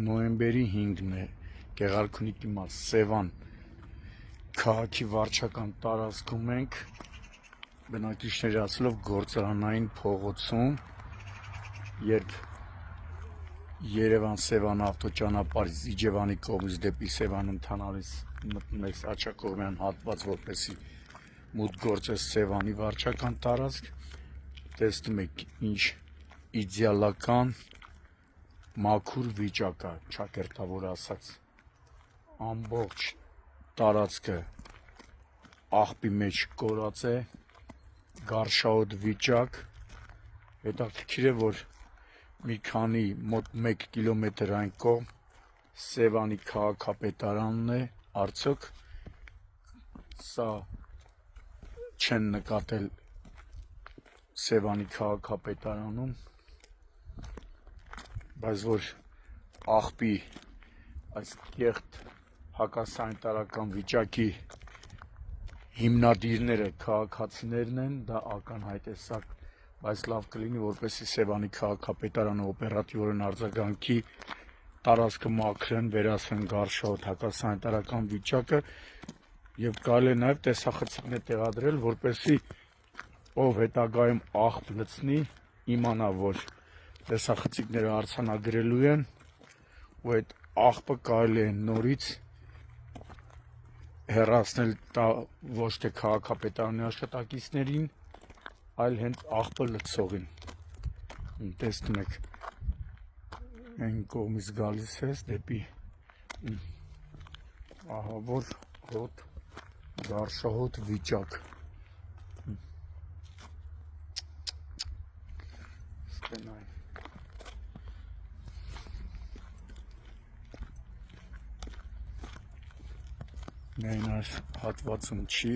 նոյեմբերի 5-ն է, Գեղարքունիքի մարզ, Սևան քաղաքի վարչական տարածքում ենք, բնակիչների ասելով գործարանային փողոցում, երբ Երևան-Սևան ավտոճանապարհից Իջևանի կողմից դեպի Սևան ընթանալիս մտնում եք աջակողմյան հատված, որպեսզի մուտք գործես Սևանի վարչական տարածք, տեսնում եք ինչ իդեալական մաքուր վիճակ է, ճակերտավոր ասած, ամբողջ տարածքը աղբի մեջ կորած է, գարշահոտ վիճակ, հետաքրքիր է, որ մի քանի մոտ 1 կիլոմետր այն կողմ Սևանի քաղաքապետարանն է, արդյոք սա չեն նկատել Սևանի քաղաքապետարանում, բայց որ աղբի այս կեղտ հակասանիտարական վիճակի հիմնադիրները քաղաքացիներն են, դա ակնհայտ է, սա, բայց լավ կլինի, որպեսզի Սևանի քաղաքապետարանը օպերատիվորեն արձագանքի, տարածքը մաքրեն, վերացվեն գարշահոտ հակասանիտարական վիճակը եւ կարելի է նաեւ տեսախցիկներ տեղադրել, որպեսզի ով հետագայում աղբ լցնի, իմանա, որ տեսախցիկները արձանագրելու են ու այդ աղբը կարելի է նորից հեռացնել ոչ թե քաղաքապետարանի աշխատակիցներին, այլ հենց աղբը լցողին, տեսնում եք, այն կողմից գալիս ես դեպի ահավոր հոտ, գարշահոտ վիճակ, միայն այս հատվածում չի,